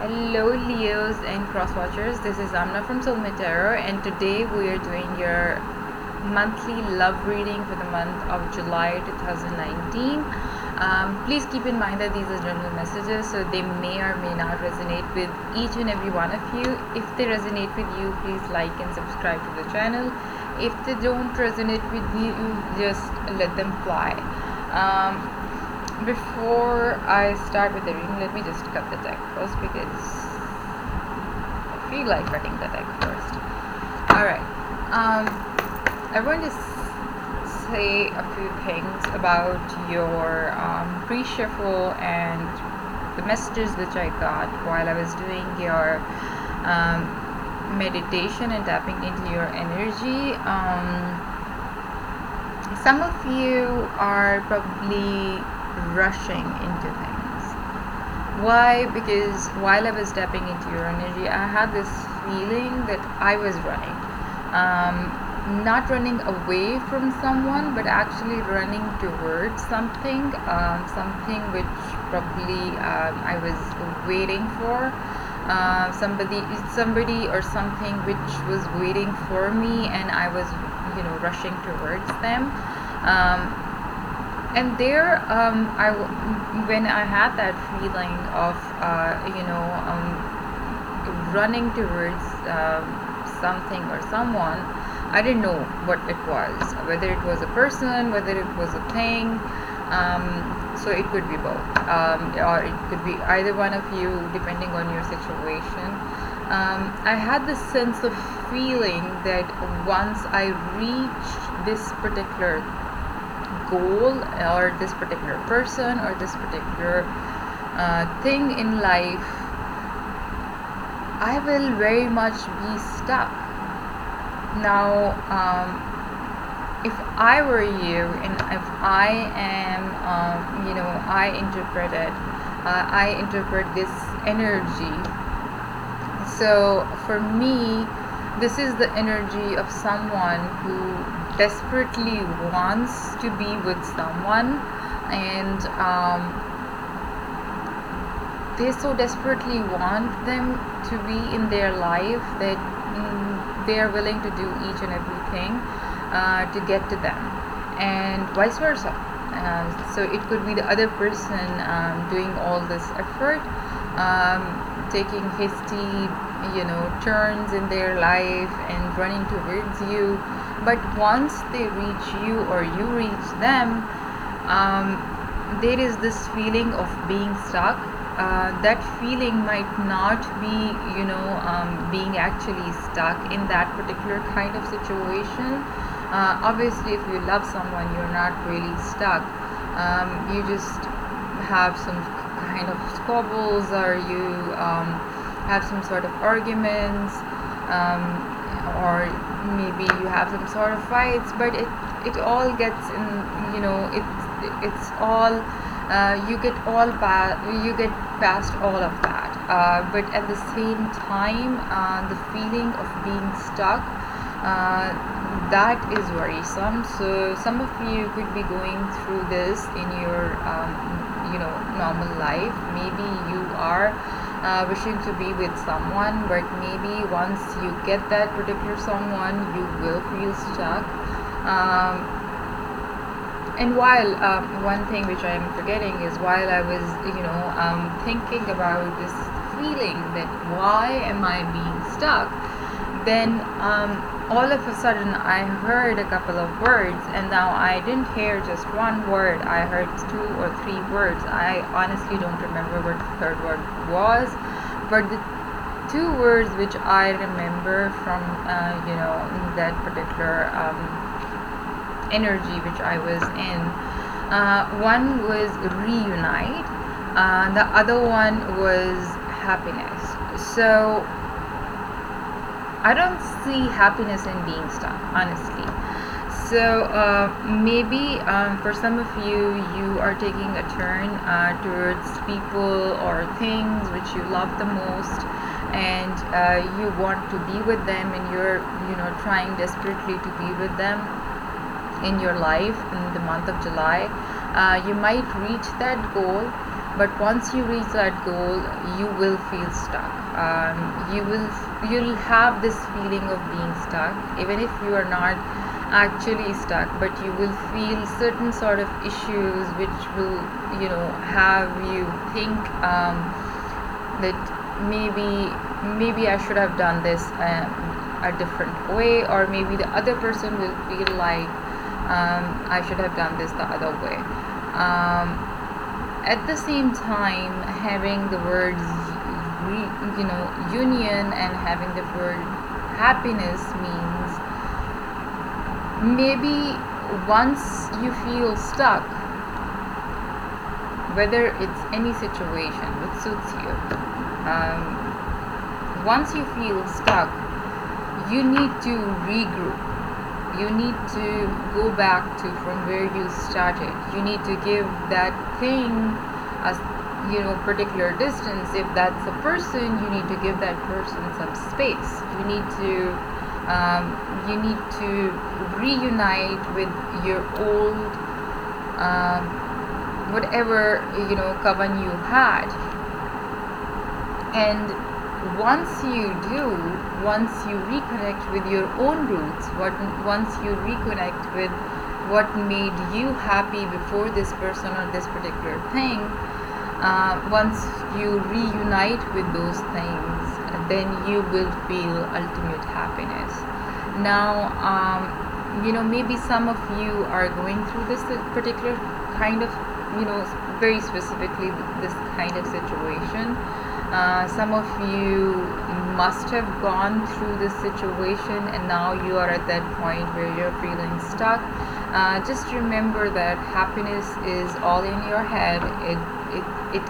Hello Leos and cross watchers, this is Amna from Soulmate, and today we are doing your monthly love reading for the month of July 2019. Please keep in mind that these are general messages, so they may or may not resonate with each and every one of you. If they resonate with you, please like and subscribe to the channel. If they don't resonate with you, just let them fly. Before I start with the reading, let me just cut the deck first because I feel like cutting the deck first. Alright, I want to say a few things about your pre-shuffle and the messages which I got while I was doing your meditation and tapping into your energy. Some of you are probably rushing into things. Why? Because while I was tapping into your energy, I had this feeling that I was running, not running away from someone, but actually running towards something, something which probably I was waiting for, somebody or something which was waiting for me, and I was rushing towards them. And there, when I had that feeling of, running towards something or someone, I didn't know what it was, whether it was a person, whether it was a thing. So it could be both, or it could be either one of you, depending on your situation. I had this sense of feeling that once I reached this particular goal or this particular person or this particular thing in life, I will very much be stuck. Now, if I were you and if I am, I interpret this energy. So for me, this is the energy of someone who desperately wants to be with someone, and they so desperately want them to be in their life that they are willing to do each and everything to get to them, and vice versa. So it could be the other person doing all this effort, taking hasty turns in their life and running towards you, but once they reach you or you reach them, there is this feeling of being stuck. That feeling might not be being actually stuck in that particular kind of situation. Obviously, if you love someone, you're not really stuck. You just have some kind of squabbles, or you have some sort of arguments, or maybe you have some sort of fights, but it all gets in, it's all you get past all of that, but at the same time, the feeling of being stuck, that is worrisome. So some of you could be going through this in your normal life. Maybe you are wishing to be with someone, but maybe once you get that particular someone, you will feel stuck. And while one thing which I am forgetting is, while I was thinking about this feeling that why am I being stuck, then all of a sudden I heard a couple of words, and now I didn't hear just one word, I heard 2 or 3 words. I honestly don't remember what the third word was, but the 2 words which I remember from that particular energy which I was in, one was reunite, the other one was happiness. So I don't see happiness in being stuck, honestly. So maybe for some of you, you are taking a turn towards people or things which you love the most, and you want to be with them, and you're trying desperately to be with them in your life in the month of July. You might reach that goal, but once you reach that goal, you will feel stuck. You'll have this feeling of being stuck, even if you are not actually stuck, but you will feel certain sort of issues which will, have you think that maybe I should have done this a different way, or maybe the other person will feel like I should have done this the other way. At the same time, having the words union and having the word happiness means maybe once you feel stuck, whether it's any situation which suits you, once you feel stuck, you need to regroup. You need to go back to from where you started. You need to give that thing a particular distance. If that's a person, you need to give that person some space. You need to reunite with your old whatever coven you had. And once you reconnect with your own roots, once you reconnect with what made you happy before this person or this particular thing, once you reunite with those things, then you will feel ultimate happiness. Now, maybe some of you are going through this particular kind of, very specifically this kind of situation. Some of you must have gone through this situation, and now you are at that point where you're feeling stuck. Just remember that happiness is all in your head. It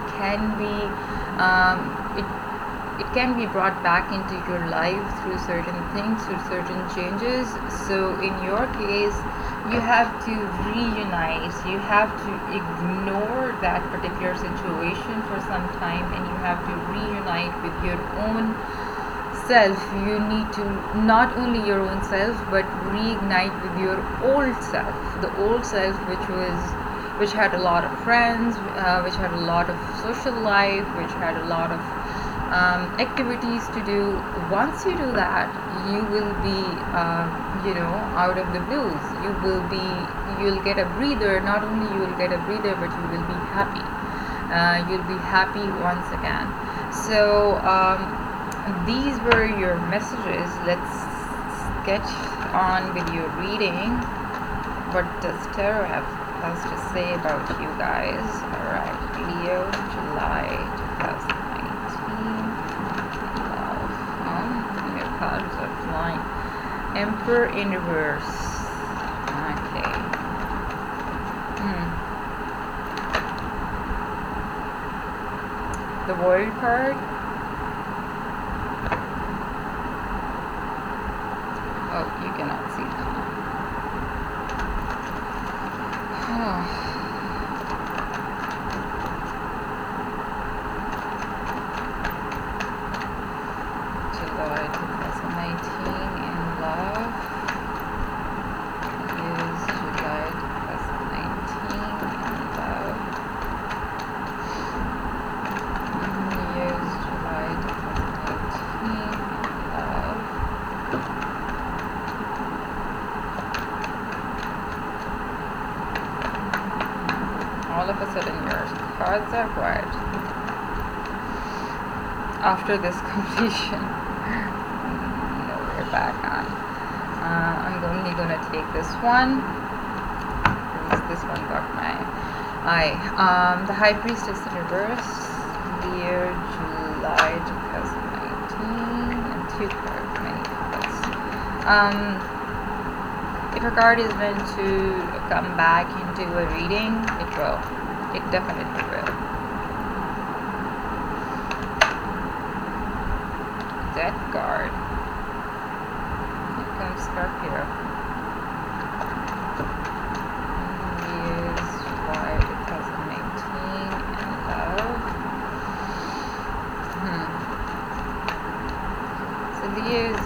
can be brought back into your life through certain things, through certain changes. So in your case, you have to reunite. You have to ignore that particular situation for some time, and you have to reunite with your own self. You need to not only your own self, but reignite with your old self, the old self which had a lot of friends, which had a lot of social life, which had a lot of activities to do. Once you do that, you will be out of the blues. You'll get a breather. Not only you will get a breather, but you will be happy. You'll be happy once again. So these were your messages. Let's get on with your reading. What does tarot have to say about you guys? Alright, Leo, July 2019. Your cards are flying. Emperor in reverse. Okay. The World card. Oh, you cannot see that. July 2019 in love is July 2019 in love. Is July 2019 in love. All of a sudden your cards are red after this completion. No, we're back on. I'm only gonna take this one. This one got my eye. The High Priestess in reverse. Year July 2019 and 2 cards, many cards. If a card is meant to come back into a reading, it will. It definitely will. Death card. Here comes Scorpio. Is July 2019 in love. So Leos,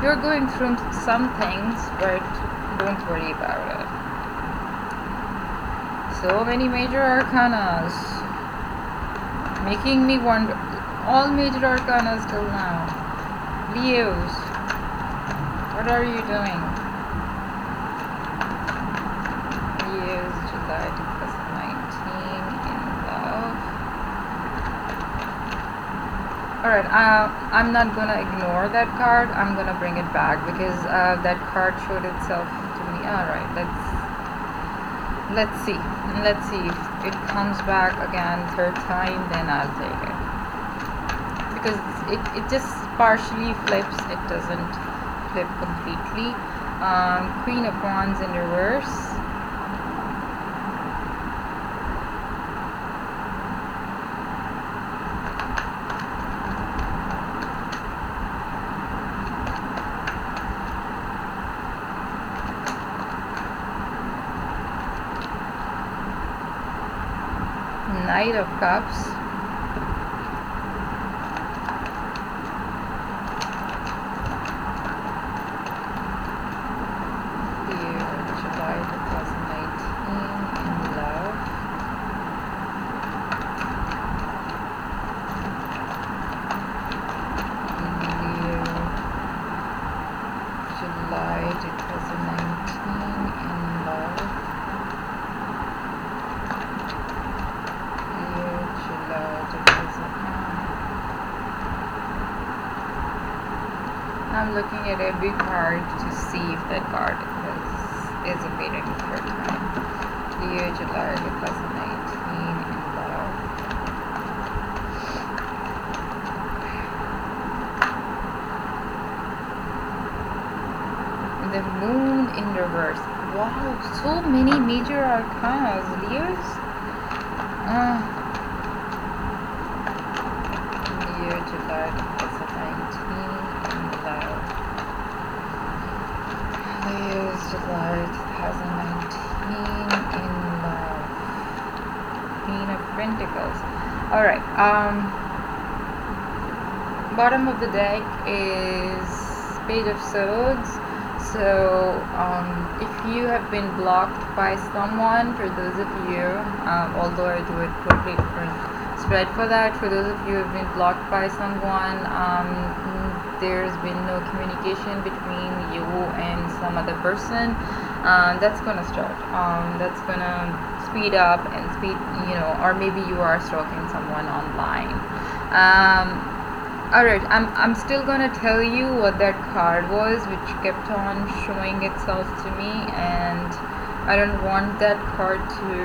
you're going through some things, but don't worry about it. So many major arcanas, making me wonder. All major arcanas till now. Leos, what are you doing? Leos, July 2019 in love. Alright, I'm not gonna ignore that card. I'm gonna bring it back because that card showed itself to me. Alright, let's see. Let's see if it comes back again third time, then I'll take it. Because it just partially flips, it doesn't flip completely. Queen of Wands in reverse. Knight of Cups. Here, July 2019 in love. Here, July 2019 in love. I'm looking at every card to see if that card is appearing third time. Leo, July 2019 in love. The Moon in reverse. Wow, so many major arcanas, Leos. Leo, July 2019 in love. Leo, July 2019 in love. Queen of Pentacles. Alright, bottom of the deck is Page of Swords. So if you have been blocked by someone, for those of you, although I do a totally different spread for that, for those of you who have been blocked by someone, there's been no communication between you and some other person, that's gonna start. That's gonna speed up and or maybe you are stalking someone online. Alright, I'm still gonna tell you what that card was, which kept on showing itself to me, and I don't want that card to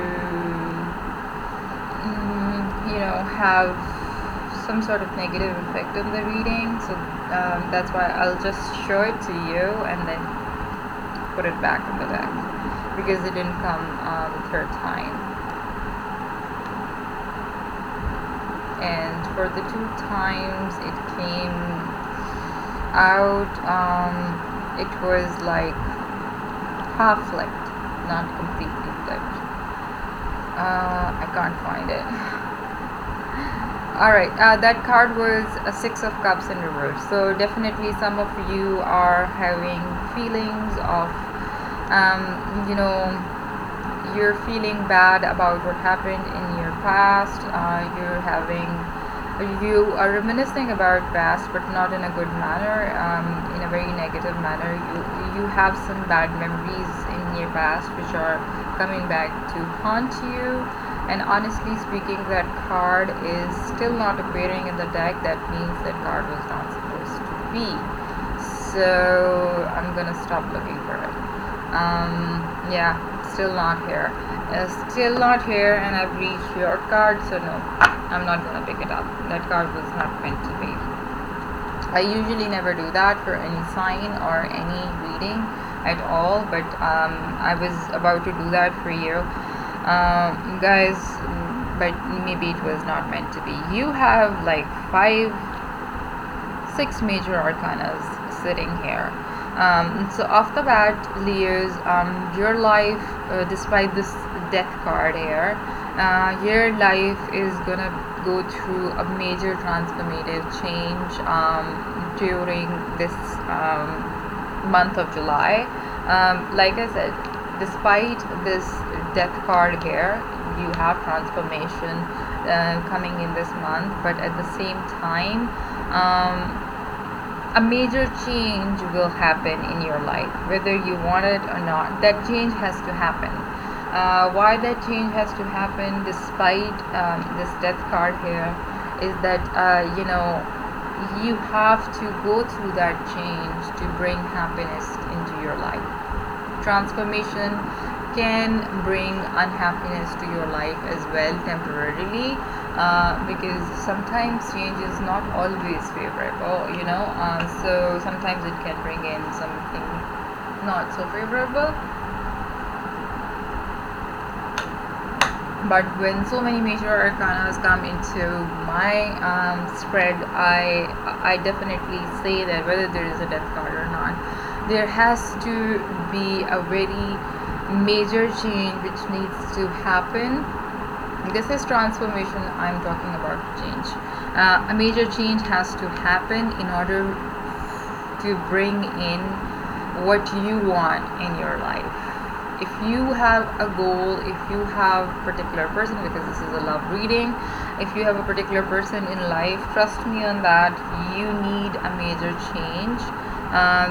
have some sort of negative effect on the reading. So that's why I'll just show it to you and then put it back in the deck, because it didn't come the third time. And for the two times it came out, it was like half flipped, not completely flipped. I can't find it. Alright, that card was a Six of Cups in reverse. So definitely some of you are having feelings of you're feeling bad about what happened in your past. You are reminiscing about past, but not in a good manner, in a very negative manner. You have some bad memories in your past which are coming back to haunt you. And honestly speaking, that card is still not appearing in the deck. That means that card was not supposed to be. So I'm gonna stop looking for it. Yeah, still not here. Still not here, and I've reached your card, so no, I'm not gonna pick it up. That card was not meant to be. I usually never do that for any sign or any reading at all, but I was about to do that for you guys, but maybe it was not meant to be. You have like 6 major arcanas sitting here. So off the bat, Leos, your life, despite this death card here, your life is gonna go through a major transformative change during this month of July. Like I said, despite this death card here. You have transformation coming in this month, but at the same time, a major change will happen in your life, whether you want it or not. That change has to happen. Why that change has to happen despite this death card here is that you have to go through that change to bring happiness into your life. Transformation can bring unhappiness to your life as well temporarily, because sometimes change is not always favorable, so sometimes it can bring in something not so favorable. But when so many major arcanas come into my spread, I definitely say that whether there is a death card or not, there has to be a very major change which needs to happen. This is transformation I'm talking about. Change, a major change has to happen in order to bring in what you want in your life. If you have a goal, if you have a particular person, because this is a love reading, if you have a particular person in life, trust me on that, you need a major change.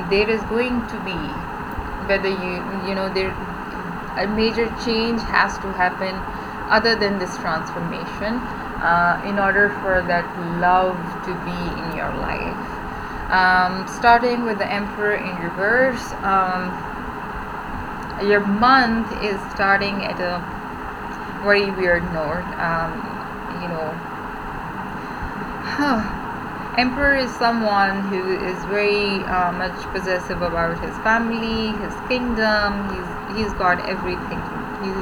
There is going to be, whether there a major change has to happen other than this transformation, in order for that love to be in your life. Starting with the Emperor in reverse, your month is starting at a very weird note. Emperor is someone who is very much possessive about his family, his kingdom. He's got everything. He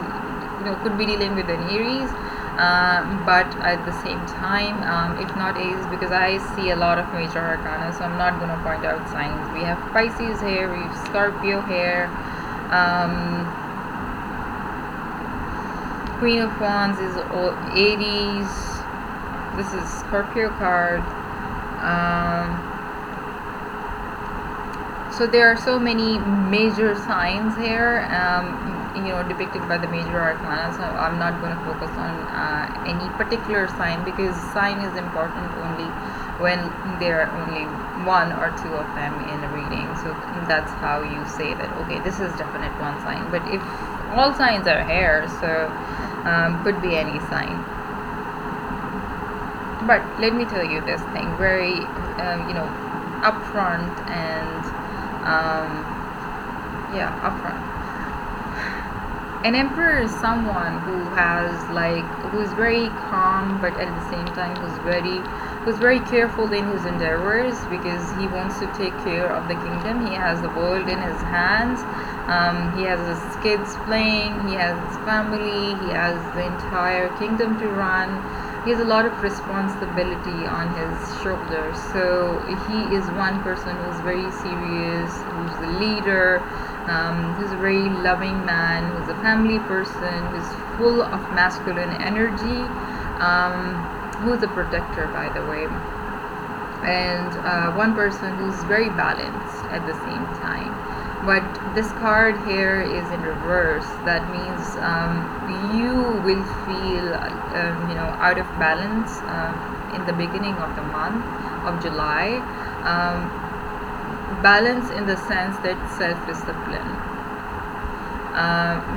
could be dealing with an Aries, but at the same time, if not Aries, because I see a lot of major arcana, so I'm not going to point out signs. We have Pisces here, we have Scorpio here. Queen of Wands is Aries. This is Scorpio card. So there are so many major signs here, depicted by the major arcana. So I'm not going to focus on any particular sign, because sign is important only when there are only one or two of them in a reading. So that's how you say that, okay, this is definite one sign. But if all signs are here, so could be any sign. But let me tell you this thing very upfront and upfront. An Emperor is someone who's very calm, but at the same time who's very careful in his endeavors, because he wants to take care of the kingdom. He has the world in his hands. He has his kids playing, he has his family, he has the entire kingdom to run. He has a lot of responsibility on his shoulders. So he is one person who's very serious, who's the leader, who's a very loving man, who's a family person, who's full of masculine energy, who's a protector, by the way, and one person who's very balanced at the same time. But this card here is in reverse. That means you will feel out of balance in the beginning of the month of July. Balance in the sense that self-discipline.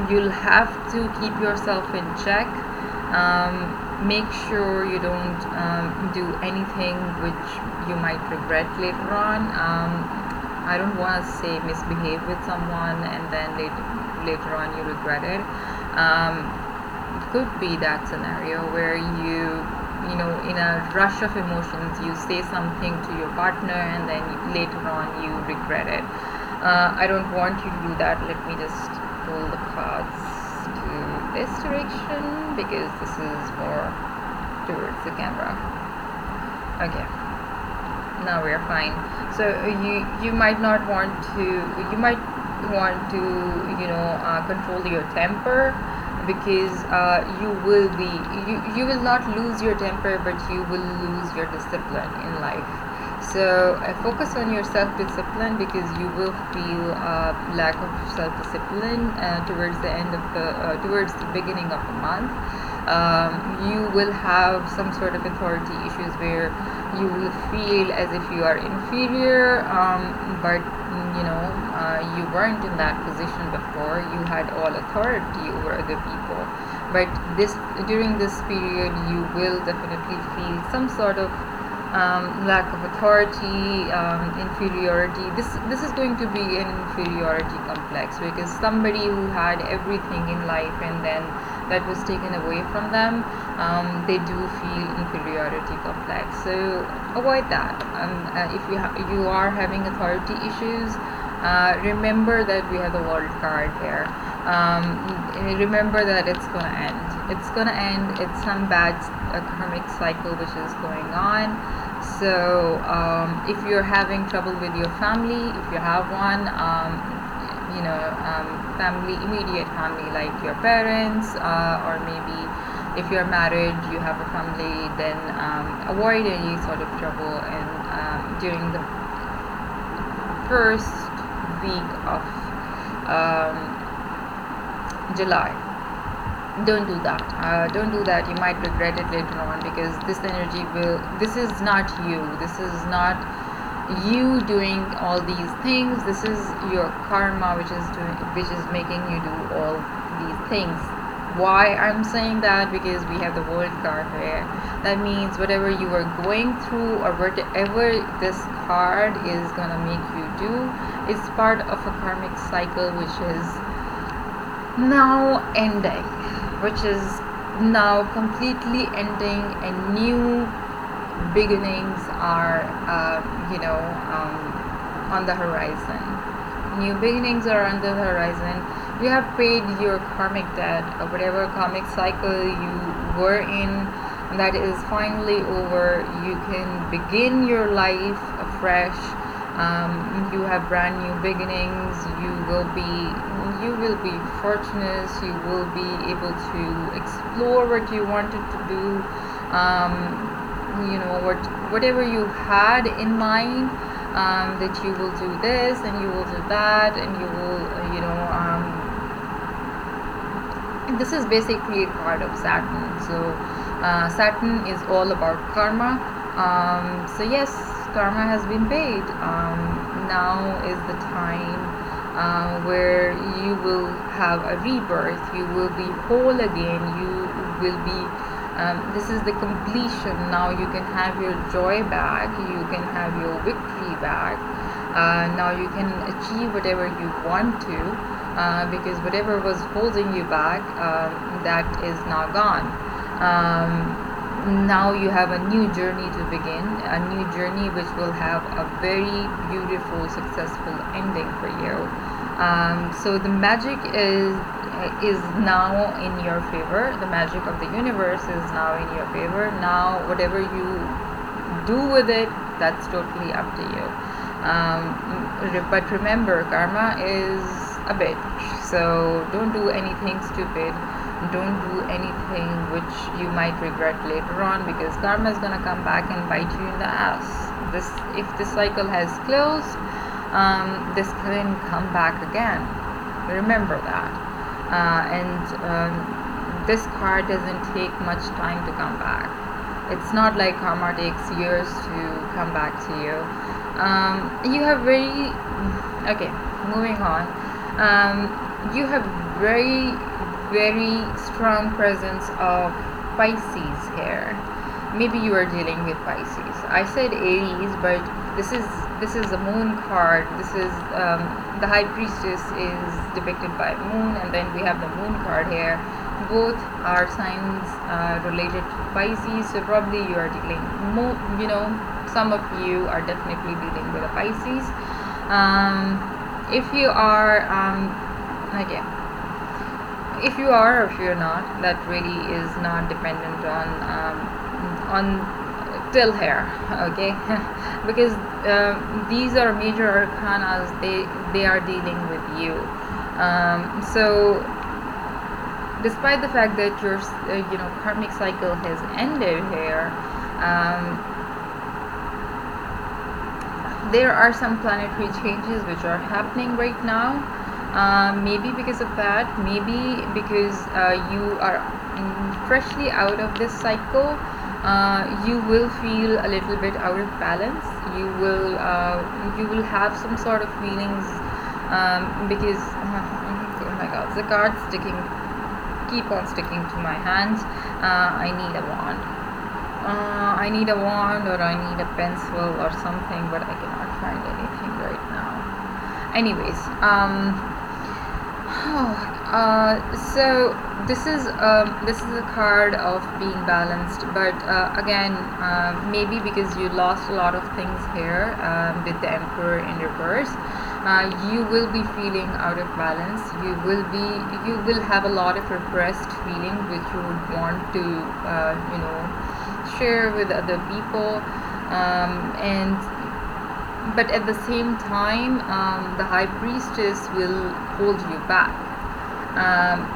You'll have to keep yourself in check. Make sure you don't do anything which you might regret later on. I don't want to say misbehave with someone and then later on you regret it. Could be that scenario where you in a rush of emotions you say something to your partner and then later on you regret it. I don't want you to do that. Let me just pull the cards to this direction, because this is more towards the camera. Okay, now we are fine. So you might not want to, control your temper, because you will not lose your temper, but you will lose your discipline in life. So focus on your self-discipline, because you will feel lack of self-discipline towards the end of towards the beginning of the month. You will have some sort of authority issues where you will feel as if you are inferior, but you weren't in that position before. You had all authority over other people, but during this period you will definitely feel some sort of lack of authority, inferiority. This is going to be an inferiority complex, because somebody who had everything in life and then that was taken away from them, they do feel inferiority complex. So avoid that. If you are having authority issues, remember that we have the world card here. Remember that it's gonna end. It's gonna end. It's some bad karmic cycle which is going on. So if you're having trouble with your family, if you have one, family, immediate family, like your parents, or maybe if you're married, you have a family, then avoid any sort of trouble and during the first week of July. Don't do that. Don't do that. You might regret it later on, because this energy this is not you. This is not you doing all these things. This is your karma which is making you do all these things. Why I'm saying that? Because we have the world card here. That means whatever you are going through, or whatever this card is gonna make you do, is part of a karmic cycle which is now ending, which is now completely ending, and new beginnings are on the horizon. New beginnings are on the horizon. You have paid your karmic debt, or whatever karmic cycle you were in, that is finally over. You can begin your life afresh. You have brand new beginnings. You will be fortunate. You will be able to explore what you wanted to do. Whatever you had in mind, that you will do this and you will do that, and you will this is basically a card of Saturn. So Saturn is all about karma. So yes, karma has been paid. Now is the time where you will have a rebirth. You will be whole again. You will be this is the completion. Now you can have your joy back. You can have your victory back. Now you can achieve whatever you want to, because whatever was holding you back, that is now gone. Now you have a new journey to begin, a new journey which will have a very beautiful, successful ending for you. So the magic is now in your favor. The magic of the universe is now in your favor. Now whatever you do with it, that's totally up to you. But remember, karma is a bitch. So don't do anything stupid. Don't do anything which you might regret later on, because karma is gonna come back and bite you in the ass. If this cycle has closed, this can come back again. Remember that. This card doesn't take much time to come back. It's not like karma takes years to come back to you. You have moving on. You have very strong presence of Pisces here. Maybe you are dealing with Pisces. I said Aries, but this is a moon card. This is the High Priestess is depicted by moon, and then we have the moon card here. Both are signs related to Pisces. So probably you are dealing some of you are definitely dealing with a Pisces. If you are if you are or if you're not, that really is not dependent on till here, okay? Because these are major arcanas. They are dealing with you. So despite the fact that your karmic cycle has ended here, there are some planetary changes which are happening right now. Maybe because of that, maybe because you are freshly out of this cycle. You will feel a little bit out of balance. You will have some sort of feelings, because oh my god, the cards keep on sticking to my hands. I need a wand. I need a wand, or I need a pencil or something, but I cannot find anything right now. Anyways, so this is a card of being balanced, but again, maybe because you lost a lot of things here, with the Emperor in reverse. You will be feeling out of balance. You will have a lot of repressed feelings which you would want to share with other people, and but at the same time, the High Priestess will hold you back.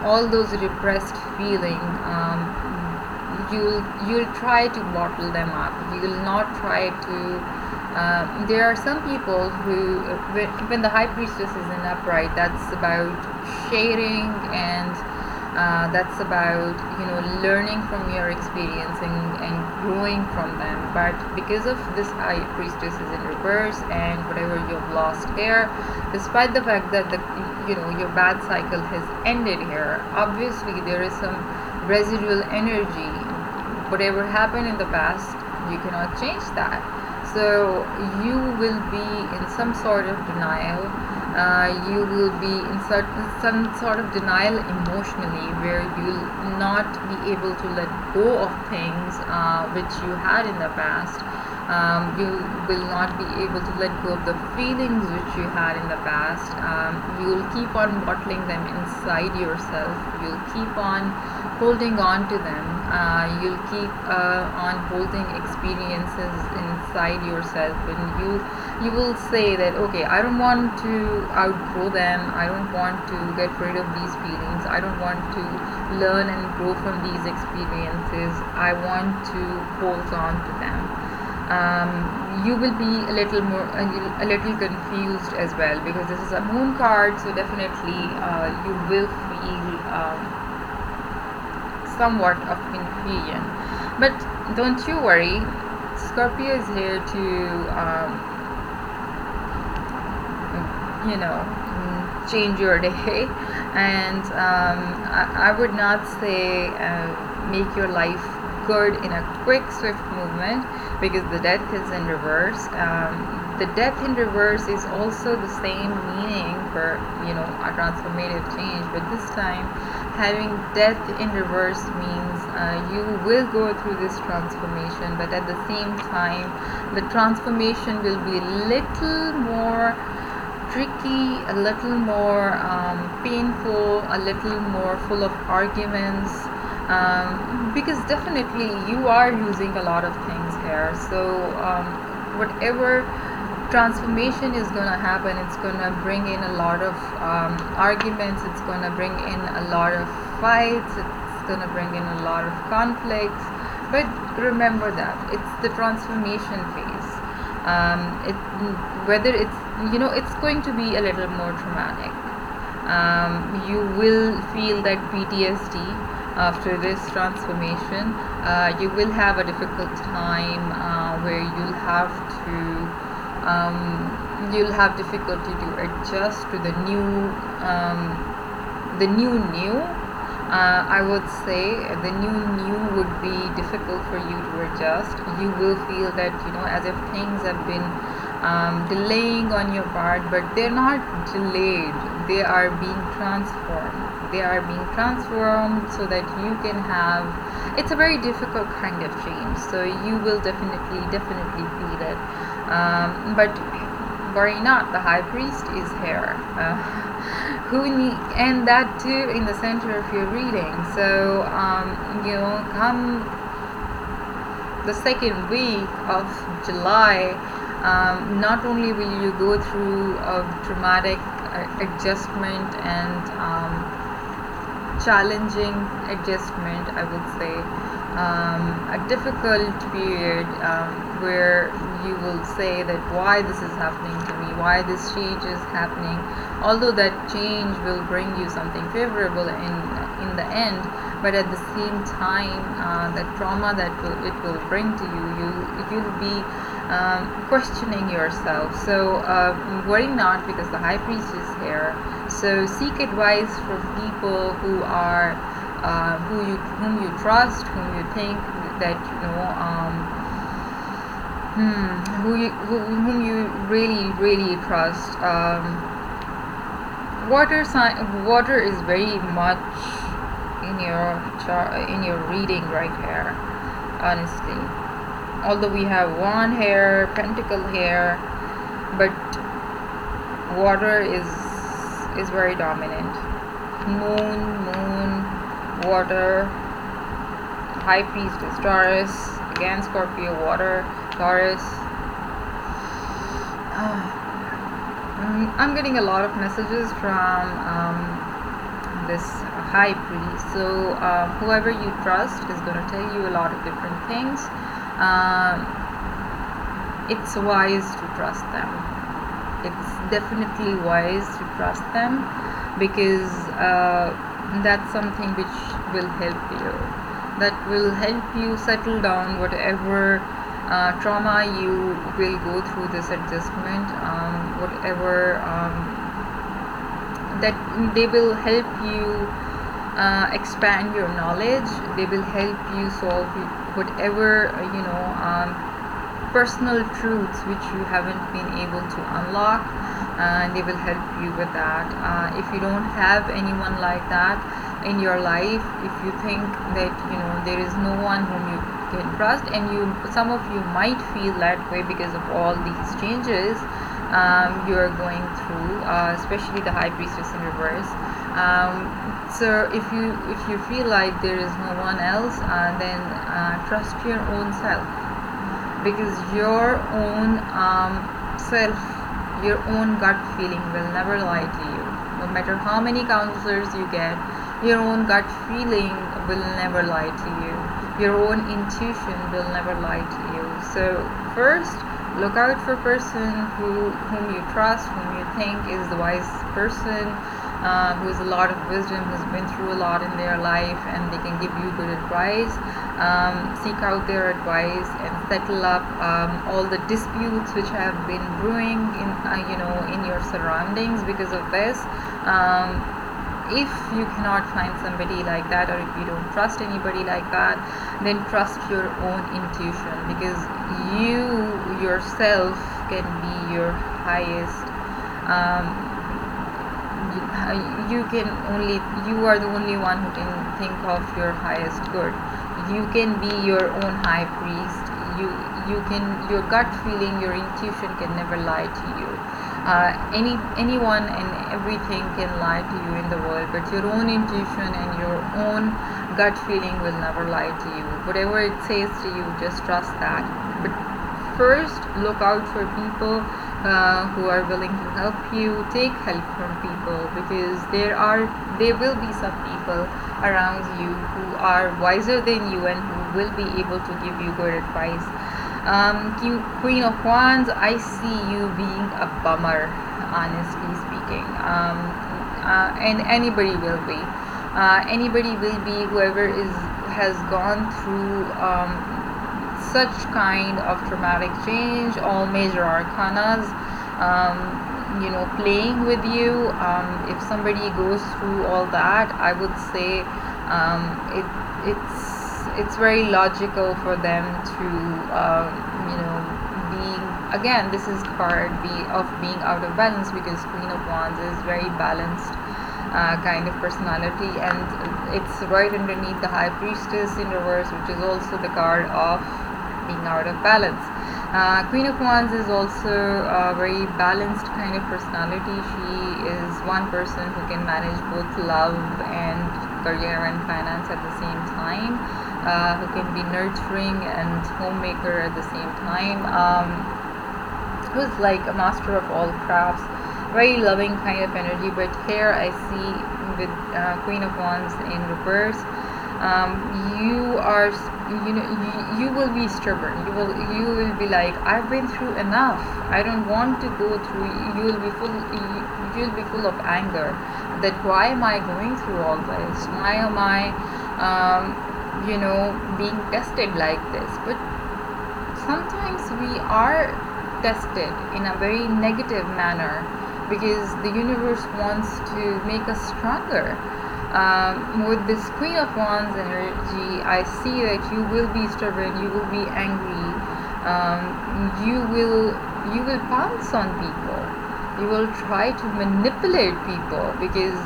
All those repressed feelings, you'll try to bottle them up. You will not try to. There are some people who, when the High Priestess is in upright, that's about sharing, and that's about learning from your experience and growing from them. But because of this High Priestess is in reverse, and whatever you've lost here, despite the fact that your bad cycle has ended here, obviously there is some residual energy. Whatever happened in the past, you cannot change that. So you will be in some sort of denial. You will be in some sort of denial emotionally, where you'll not be able to let go of things which you had in the past. You will not be able to let go of the feelings which you had in the past. You'll keep on bottling them inside yourself. You'll keep on holding on to them. You'll keep on holding experiences inside yourself, and you will say that, okay, I don't want to outgrow them. I don't want to get rid of these feelings. I don't want to learn and grow from these experiences. I want to hold on to them. You will be a little confused as well, because this is a moon card, so definitely you will feel somewhat of confusion. But don't you worry, Scorpio is here to change your day, and I would not say make your life good in a quick, swift movement, because the Death is in reverse. The Death in reverse is also the same meaning for a transformative change, but this time having Death in reverse means you will go through this transformation, but at the same time the transformation will be a little more tricky, a little more painful, a little more full of arguments, because definitely you are losing a lot of things here. So whatever transformation is going to happen, it's going to bring in a lot of arguments, it's going to bring in a lot of fights, it's going to bring in a lot of conflicts. But remember that it's the transformation phase. Whether it's going to be a little more traumatic. You will feel that PTSD after this transformation. You will have a difficult time where you'll have difficulty to adjust to the new. I would say the new would be difficult for you to adjust. You will feel that as if things have been delaying on your part, but they're not delayed. They are being transformed. They are being transformed so that you can have. It's a very difficult kind of change, so you will definitely feel it. But worry not, the High Priest is here. And that too in the center of your reading. So come the second week of July, not only will you go through a dramatic adjustment and challenging adjustment, I would say, a difficult period where you will say that why this is happening to me, why this change is happening, although that change will bring you something favorable in the end, but at the same time that trauma that it will bring to you'll be questioning yourself. So worry not, because the high priest is here. So seek advice from people who are whom you trust, whom you think that whom you really trust. Water is very much in your reading right here, honestly. Although we have wand here, pentacle here, but water is very dominant. Moon, water. High priest is Taurus. Again, Scorpio, water, Taurus. I'm getting a lot of messages from this high priest. So whoever you trust is going to tell you a lot of different things. It's wise to trust them. It's definitely wise to trust them, because that's something which will help you. That will help you settle down whatever trauma you will go through this adjustment. Whatever that they will help you expand your knowledge. They will help you solve whatever personal truths which you haven't been able to unlock. They will help you with that. If you don't have anyone like that in your life, if you think that there is no one whom you can trust, and some of you might feel that way because of all these changes you are going through, especially the high priestess in reverse. So if you feel like there is no one else, then trust your own self, because your own self, your own gut feeling will never lie to you. No matter how many counselors you get, your own gut feeling will never lie to you. Your own intuition will never lie to you. So first, look out for a person whom you trust, whom you think is the wise person, who has a lot of wisdom, who's been through a lot in their life, and they can give you good advice. Seek out their advice and settle up all the disputes which have been brewing in your surroundings because of this. If you cannot find somebody like that, or if you don't trust anybody like that, then trust your own intuition, because you yourself can be your highest. You are the only one who can think of your highest good. You can be your own high priest. Your gut feeling, your intuition can never lie to you. Anyone and everything can lie to you in the world, but your own intuition and your own gut feeling will never lie to you. Whatever it says to you, just trust that. But first, look out for people who are willing to help you. Take help from people, because there will be some people around you who are wiser than you and who will be able to give you good advice. Queen of Wands, I see you being a bummer, honestly speaking, and anybody will be. Whoever has gone through such kind of traumatic change, all major arcanas, playing with you. If somebody goes through all that, I would say it's very logical for them to being, again, this is card of being out of balance, because Queen of Wands is very balanced kind of personality, and it's right underneath the High Priestess in reverse, which is also the card of being out of balance. Queen of Wands is also a very balanced kind of personality. She is one person who can manage both love and career and finance at the same time, who can be nurturing and homemaker at the same time, who's like a master of all crafts, very loving kind of energy. But here I see with Queen of Wands in reverse, You are, you will be stubborn. You will be like, I've been through enough, I don't want to go through. You'll be full of anger, that why am I going through all this, why am I being tested like this. But sometimes we are tested in a very negative manner, because the universe wants to make us stronger. With this Queen of Wands energy, I see that you will be stubborn, you will be angry, you will pounce on people, you will try to manipulate people, because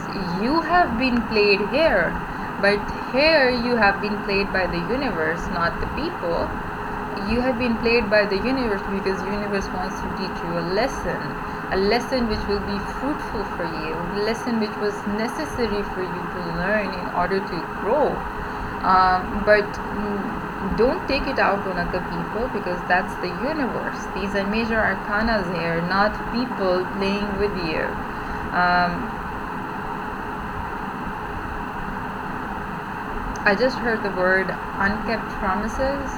you have been played here. But here you have been played by the universe, not the people. You have been played by the universe because the universe wants to teach you a lesson which will be fruitful for you, a lesson which was necessary for you to learn in order to grow. But don't take it out on other people, because that's the universe. These are major arcanas here, not people playing with you. I just heard the word unkept promises,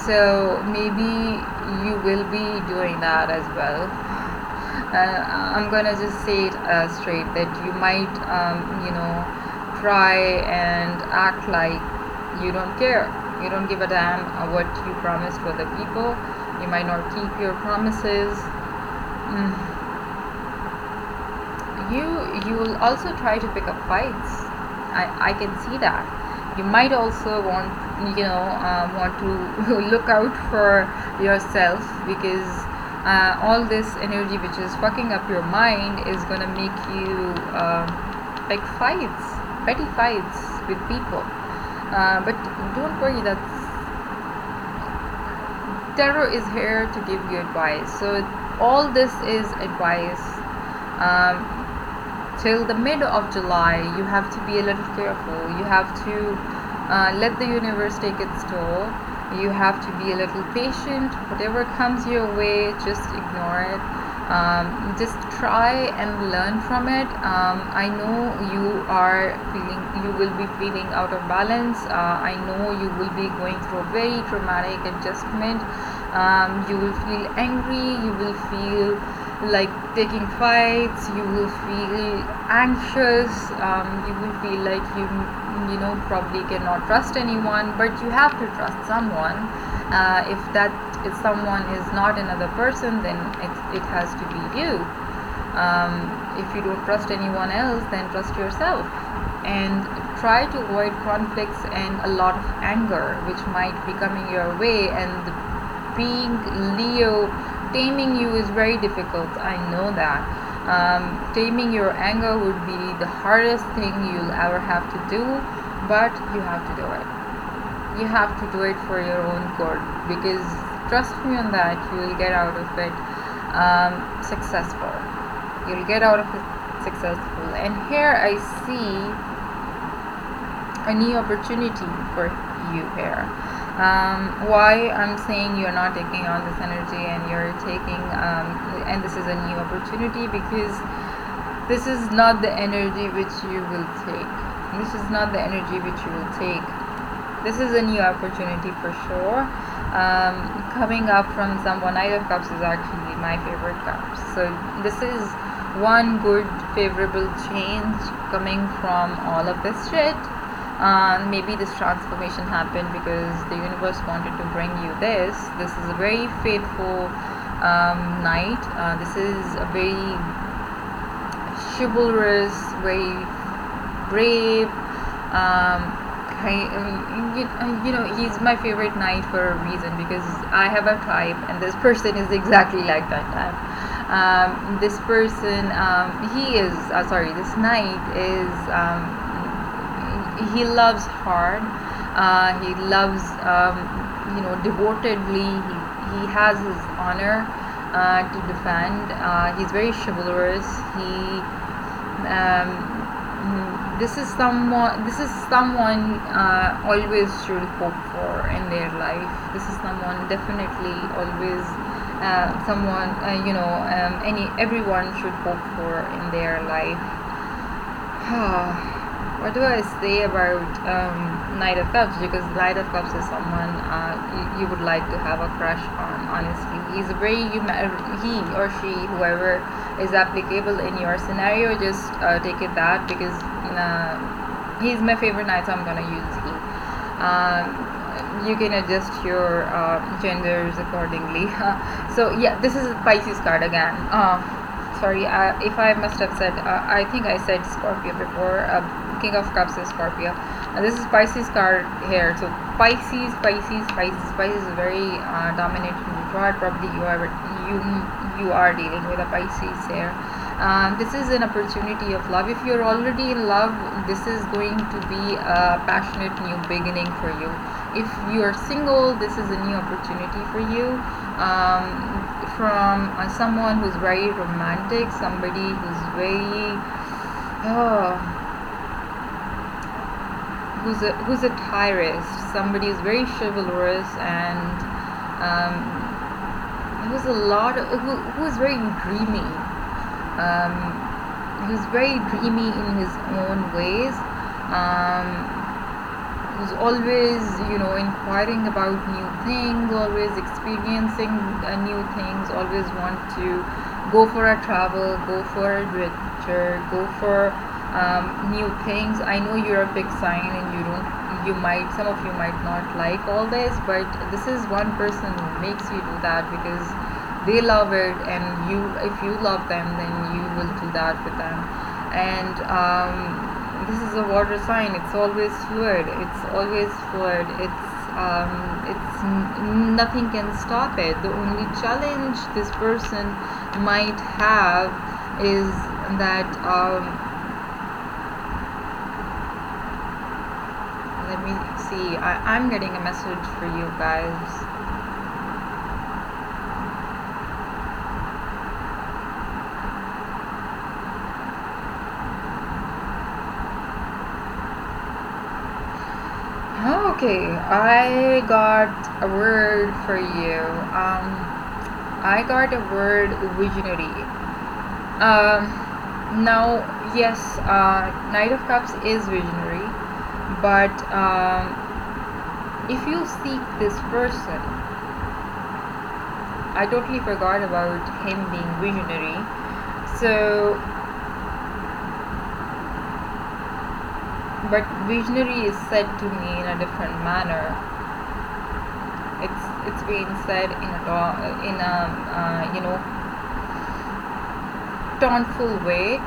so maybe you will be doing that as well. I'm gonna just say it straight, that you might try and act like you don't care, you don't give a damn what you promised to other people. You might not keep your promises. You will also try to pick up fights. I can see that. You might also want to look out for yourself, because all this energy which is fucking up your mind is gonna make you pick fights, petty fights with people. But don't worry, that tarot is here to give you advice. So all this is advice. Till the mid of July, you have to be a little careful. You have to let the universe take its toll. You have to be a little patient. Whatever comes your way, just ignore it. Just try and learn from it. I know you will be feeling out of balance. I know you will be going through a very traumatic adjustment. You will feel angry. You will feel like taking fights. You will feel anxious. You will feel like you probably cannot trust anyone, but you have to trust someone. If someone is not another person, then it has to be you. If you don't trust anyone else, then trust yourself, and try to avoid conflicts and a lot of anger which might be coming your way. And being Leo, taming you is very difficult, I know that. Taming your anger would be the hardest thing you'll ever have to do, but you have to do it. You have to do it for your own good, because trust me on that, you will get out of it successful. You'll get out of it successful. And here I see a new opportunity for you here. Why I'm saying you're not taking on this energy and you're taking and this is a new opportunity, because this is not the energy which you will take. This is not the energy which you will take. This is a new opportunity for sure. Coming up from someone. Knight of Cups is actually my favorite cup. So this is one good favorable change coming from all of this shit. Maybe this transformation happened because the universe wanted to bring you this. This is a very faithful knight. This is a very chivalrous, very brave. He's my favorite knight for a reason, because I have a type, and this person is exactly like that type. This person, this knight is. He loves hard. He loves, devotedly. He has his honor to defend. He's very chivalrous. This is someone always should hope for in their life. This is someone definitely always everyone should hope for in their life. What do I say about Knight of Cups? Because Knight of Cups is someone you would like to have a crush on. Honestly, he's a very he or she, whoever is applicable in your scenario, just take it that, because he's my favorite knight, so I'm gonna use he. You can adjust your genders accordingly. So yeah, this is a Pisces card again. Sorry, if I must have said, I think I said Scorpio before. King of Cups is Scorpio, and this is Pisces card here. So Pisces is very dominant in the chart. Probably you are dealing with a Pisces here. This is an opportunity of love. If you're already in love, this is going to be a passionate new beginning for you. If you're single, this is a new opportunity for you. From someone who's very romantic, somebody who's very who's a tyrist, somebody who's very chivalrous, and who's who's very dreamy, who's very dreamy in his own ways, who's always inquiring about new things, always experiencing new things, always want to go for a travel, go for a adventure, go for new things. I know you're a fixed sign, and some of you might not like all this, but this is one person who makes you do that because they love it, and if you love them, then you will do that with them. And this is a water sign. It's always fluid. It's nothing can stop it. The only challenge this person might have is that let me see. I'm getting a message for you guys. Okay, I got a word for you. I got a word, visionary. Now, yes, Knight of Cups is visionary, but if you seek this person, I totally forgot about him being visionary. So, but visionary is said to me in a different manner. It's being said in a tauntful way.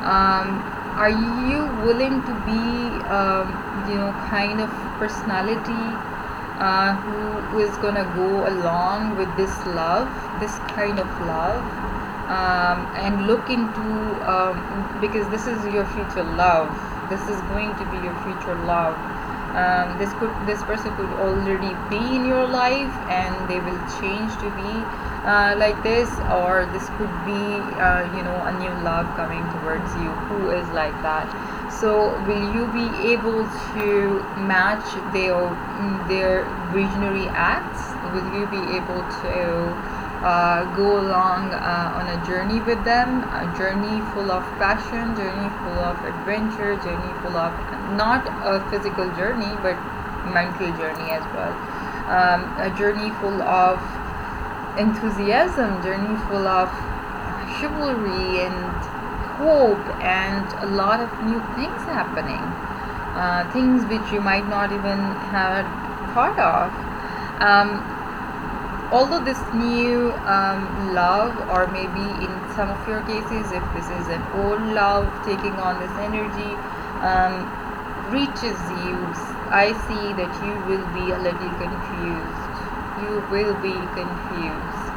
Are you willing to be kind of personality who is gonna go along with this love, this kind of love, and look into because this is your future love. This is going to be your future love. This person could already be in your life, and they will change to be like this, or this could be a new love coming towards you who is like that. So will you be able to match their visionary acts? Will you be able to go along on a journey with them, a journey full of passion, journey full of adventure, journey full of not a physical journey but mental journey as well, a journey full of enthusiasm, journey full of chivalry and hope, and a lot of new things happening, things which you might not even have thought of. Although this new love, or maybe in some of your cases, if this is an old love taking on this energy, reaches you, I see that you will be a little confused. You will be confused.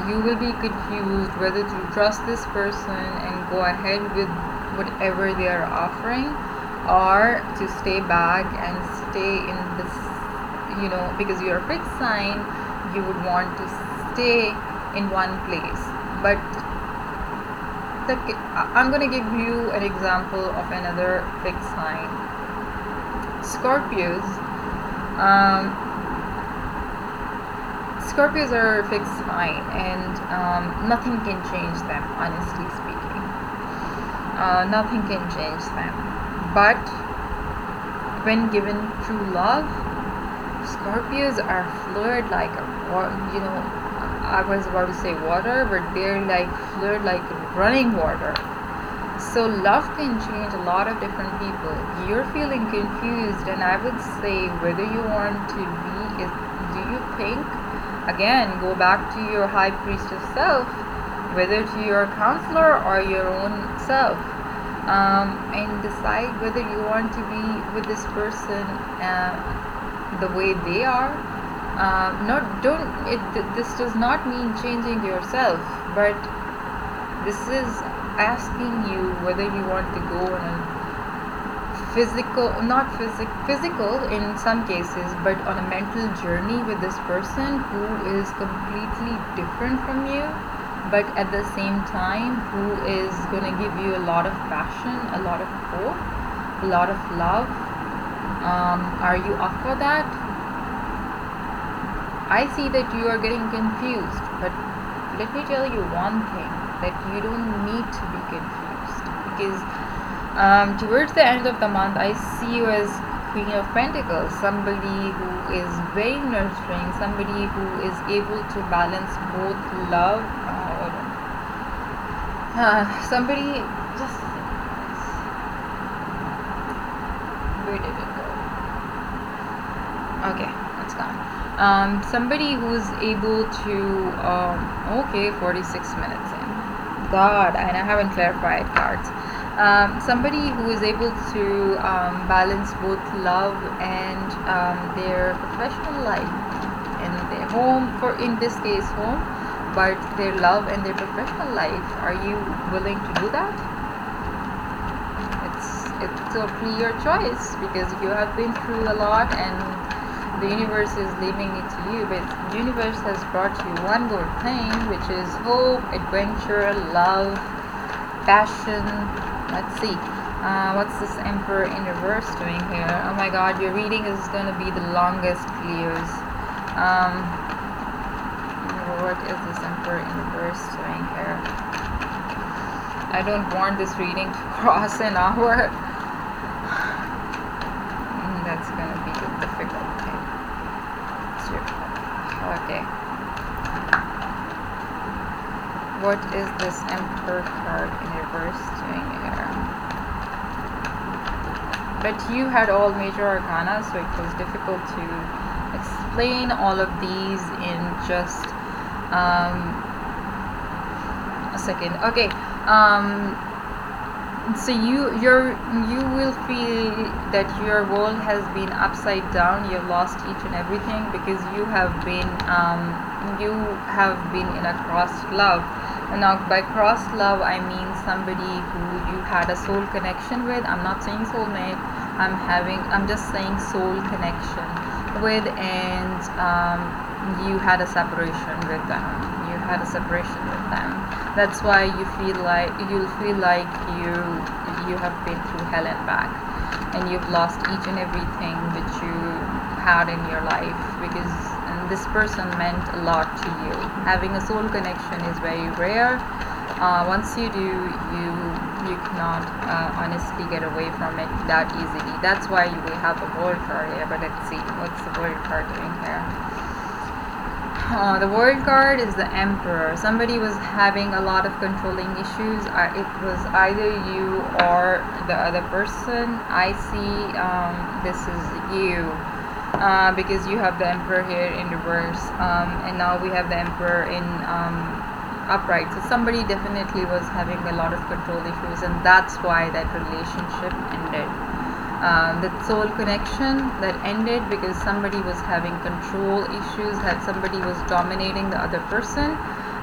You will be confused whether to trust this person and go ahead with whatever they are offering, or to stay back and stay in this, because you're a fixed sign, you would want to stay in one place. But I'm going to give you an example of another fixed sign. Scorpios. Scorpios are a fixed sign, and nothing can change them, honestly speaking. Nothing can change them. but when given true love, Scorpios are fluid like I was about to say water, but they're like fluid like running water. So love can change a lot of different people. You're feeling confused, and I would say whether you want to be is, do you think, again, go back to your high priestess self, whether to your counselor or your own self, and decide whether you want to be with this person the way they are. Not don't it. This does not mean changing yourself, but this is asking you whether you want to go on a physical in some cases, but on a mental journey with this person who is completely different from you, but at the same time who is going to give you a lot of passion, a lot of hope, a lot of love. Are you up for that? I see that you are getting confused, but let me tell you one thing, that you don't need to be confused, because towards the end of the month I see you as Queen of Pentacles, somebody who is very nurturing, somebody who is able to balance both love, somebody, just where did it go? Okay, it's gone. Somebody who's able to okay, 46 minutes in, God, and I haven't clarified cards. Somebody who is able to balance both love and their professional life and their home, for in this case home, but their love and their professional life. Are you willing to do that? It's totally your choice, because you have been through a lot and the universe is leaving it to you, but the universe has brought you one good thing, which is hope, adventure, love, passion. Let's see, what's this Emperor in reverse doing here? Oh my god, your reading is going to be the longest, Leos. What is this Emperor in reverse doing here? I don't want this reading to cross an hour. That's going to be difficult. Okay. What is this Emperor card in reverse doing here? But you had all major arcana, so it was difficult to explain all of these in just a second. Okay. So you will feel that your world has been upside down. You've lost each and everything, because you have been in a crossed love. And now by crossed love I mean somebody who you had a soul connection with. I'm not saying soulmate, I'm just saying soul connection with, and you had a separation with them. That's why you'll feel like you have been through hell and back, and you've lost each and everything that you had in your life, because this person meant a lot to you. Having a soul connection is very rare. Once you do, you cannot honestly get away from it that easily. That's why you will have the World card here. But let's see, what's the World card doing here? The World card is the Emperor. Somebody was having a lot of controlling issues. It was either you or the other person. I see this is you, because you have the Emperor here in reverse, and now we have the Emperor in upright. So somebody definitely was having a lot of control issues, and that's why that relationship ended. The soul connection that ended because somebody was having control issues, that somebody was dominating the other person,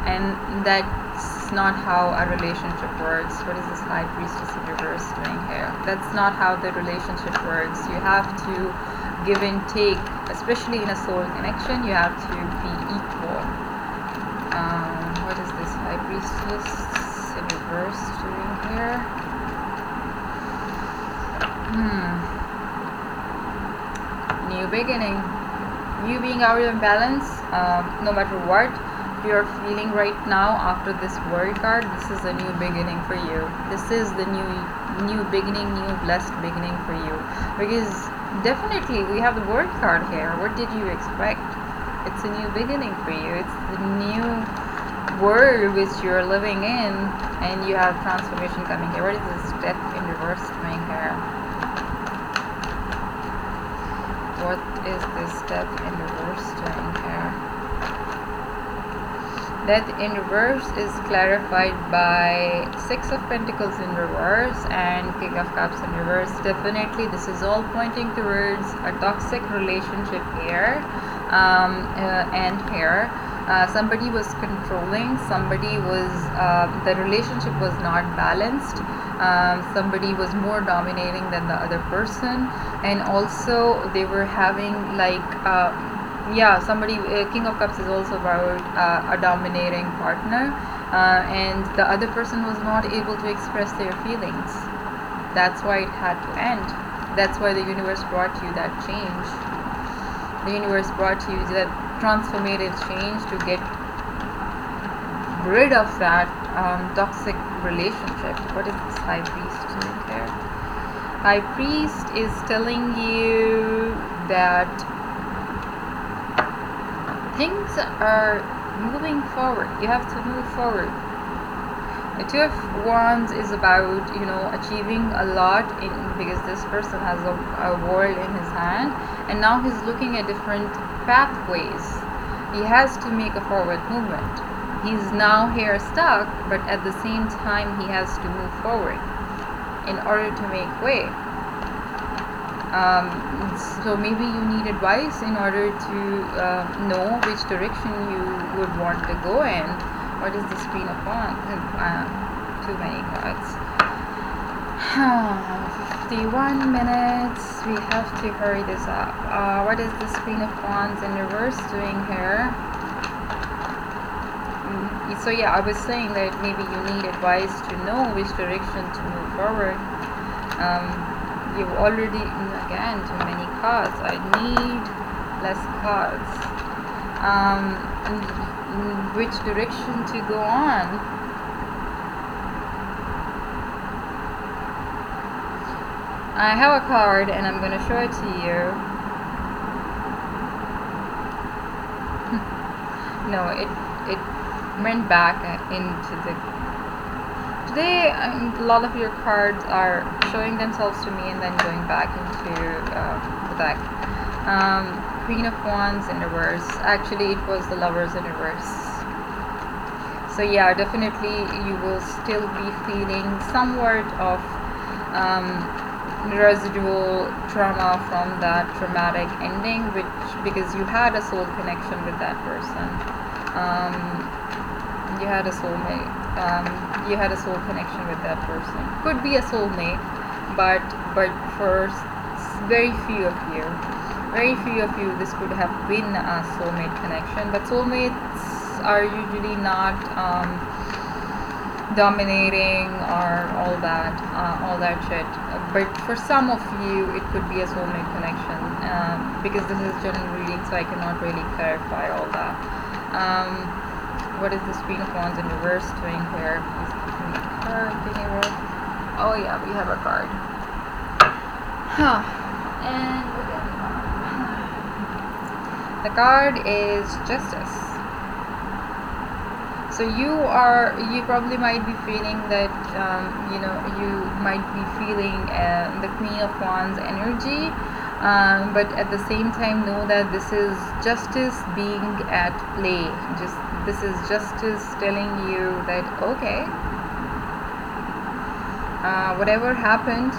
and that's not how a relationship works. What is this High Priestess in reverse doing here? That's not how the relationship works. You have to give and take, especially in a soul connection. You have to be equal. What is this High Priestess in reverse doing here? New beginning. You being out of balance, no matter what, you're feeling right now after this World card, this is a new beginning for you. This is the new beginning, new blessed beginning for you. Because definitely we have the World card here. What did you expect? It's a new beginning for you. It's the new world which you're living in, and you have transformation coming here. What is this death in reverse doing here? What is this death in reverse doing here? Death in reverse is clarified by Six of Pentacles in reverse and King of Cups in reverse. Definitely this is all pointing towards a toxic relationship here, and here. Somebody was controlling, somebody was, the relationship was not balanced, somebody was more dominating than the other person, and also they were having like, yeah, somebody, King of Cups is also about a dominating partner, and the other person was not able to express their feelings. That's why it had to end. That's why the universe brought you that change. The universe brought you that transformative change to get rid of that toxic relationship. What is this High Priest doing here? High Priest is telling you that things are moving forward. You have to move forward. The Two of Wands is about, you know, achieving a lot because this person has a world in his hand, and now he's looking at different pathways. He has to make a forward movement. He's now here stuck, but at the same time he has to move forward in order to make way. So maybe you need advice in order to know which direction you would want to go in. What is the Queen of Wands? Too many cards. 51 minutes. We have to hurry this up. What is this Queen of Wands in reverse doing here? So yeah, I was saying that maybe you need advice to know which direction to move forward. You've already, again, too many cards. I need less cards. Which direction to go on? I have a card and I'm going to show it to you. No, it went back into the... Today, a lot of your cards are showing themselves to me and then going back into the deck. Queen of Wands in reverse. Actually, it was the Lovers in reverse. So yeah, definitely you will still be feeling somewhat of residual trauma from that traumatic ending, because you had a soul connection with that person. You had a soulmate. You had a soul connection with that person. Could be a soulmate, but for very few of you, this could have been a soulmate connection. But soulmates are usually not dominating or all that shit. But for some of you, it could be a soulmate connection, because this is general reading, so I cannot really clarify all that. What is this Queen of Wands in reverse doing here? Please give me a card. Oh yeah, we have a card. And look at the card. The card is Justice. So you probably might be feeling that, you know, you might be feeling the Queen of Wands energy, but at the same time know that this is justice being at play. This is justice telling you that, okay, whatever happened,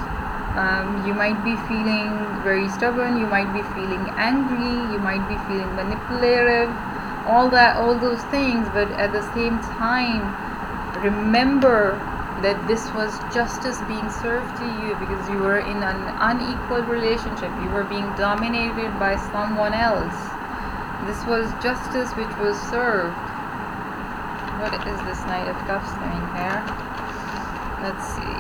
you might be feeling very stubborn, you might be feeling angry, you might be feeling manipulative, all those things, but at the same time, remember that this was justice being served to you, because you were in an unequal relationship. You were being dominated by someone else. This was justice which was served. What is this Knight of Cups doing here? Let's see.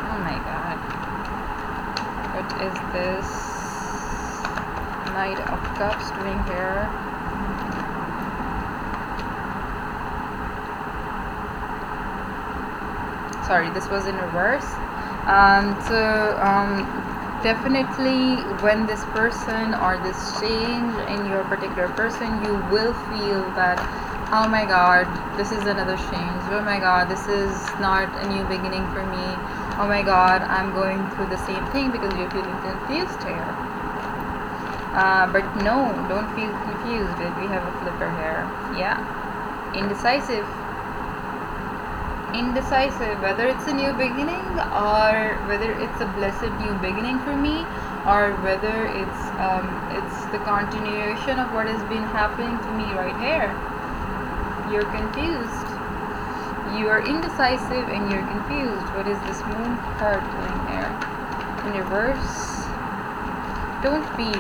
Oh my god. What is this Knight of Cups doing here? Sorry, this was in reverse. Definitely when this person or this change in your particular person, you will feel that, oh my god, this is another change, oh my god, this is not a new beginning for me, oh my god, I'm going through the same thing, because you're feeling confused here. But no, don't feel confused. We have a flipper here. Yeah, indecisive, whether it's a new beginning or whether it's a blessed new beginning for me, or whether it's the continuation of what has been happening to me right here. You're confused, you are indecisive, and you're confused. What is this moon card doing here in reverse? Don't be.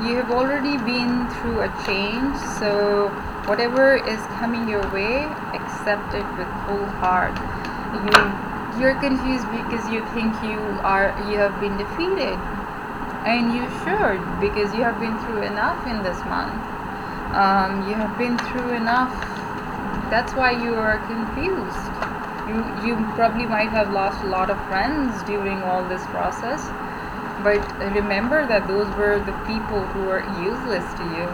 You have already been through a change, so whatever is coming your way, accept it with full heart. You're confused because you think you have been defeated, and you should, because you have been through enough in this month. You have been through enough. That's why you are confused. You probably might have lost a lot of friends during all this process, but remember that those were the people who were useless to you.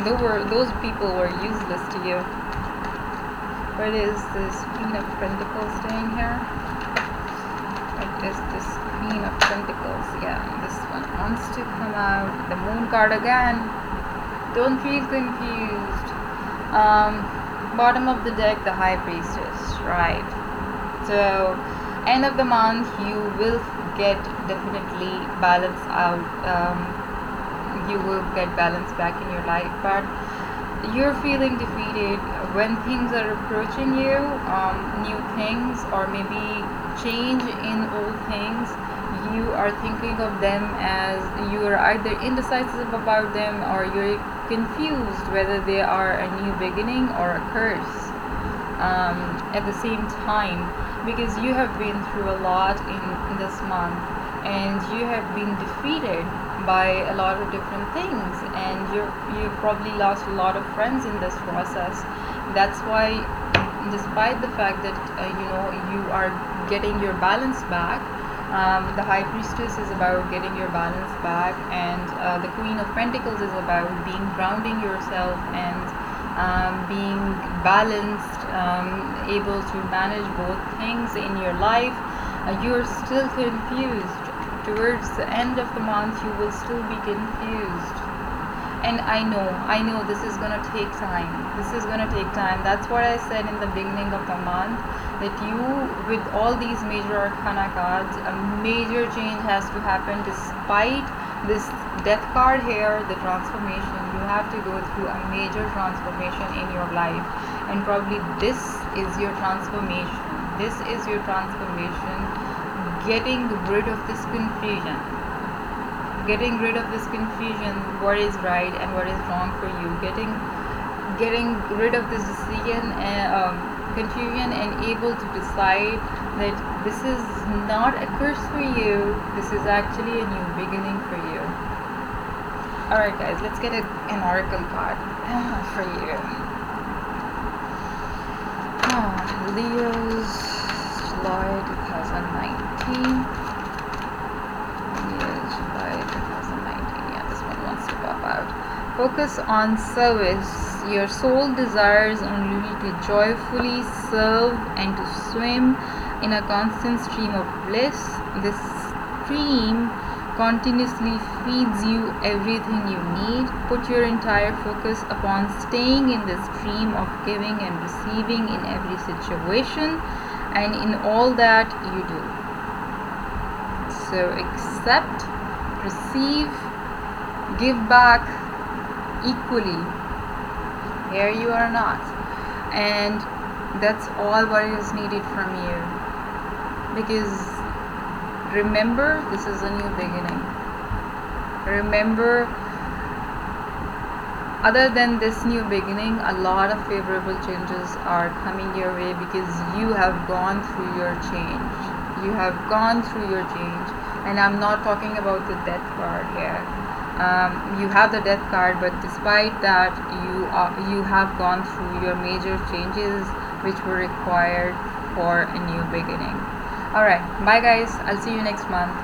Those people were useless to you. What is this Queen of Pentacles doing here? What is this Queen of Pentacles? Yeah, this one wants to come out. The Moon card again. Don't feel confused. Bottom of the deck, the High Priestess. Right. So, end of the month, you will get definitely balance out. You will get balance back in your life, but you're feeling defeated when things are approaching you, new things, or maybe change in old things. You are thinking of them as, you are either indecisive about them, or you're confused whether they are a new beginning or a curse at the same time, because you have been through a lot in this month, and you have been defeated by a lot of different things, and you probably lost a lot of friends in this process. That's why, despite the fact that you are getting your balance back, the High Priestess is about getting your balance back, and the Queen of Pentacles is about grounding yourself and being balanced, able to manage both things in your life. You're still confused. Towards the end of the month, you will still be confused, and I know this is gonna take time. That's what I said in the beginning of the month, that you, with all these major arcana cards, a major change has to happen. Despite this Death card here, the transformation, you have to go through a major transformation in your life, and probably this is your transformation. Getting rid of this confusion, what is right and what is wrong for you, getting rid of this decision and confusion, and able to decide that this is not a curse for you, this is actually a new beginning for you. Alright guys, let's get an oracle card for you. Leo's July 2019. July 2019. Yeah, this one wants to pop out. Focus on service. Your soul desires only to joyfully serve and to swim in a constant stream of bliss. This stream continuously feeds you everything you need. Put your entire focus upon staying in the stream of giving and receiving in every situation and in all that you do. So accept, receive, give back equally. Here you are not, and that's all what is needed from you, because remember, this is a new beginning. Remember, other than this new beginning, a lot of favorable changes are coming your way, because you have gone through your change. And I'm not talking about the death card here. You have the death card, but despite that, you have gone through your major changes which were required for a new beginning. All right, bye guys, I'll see you next month.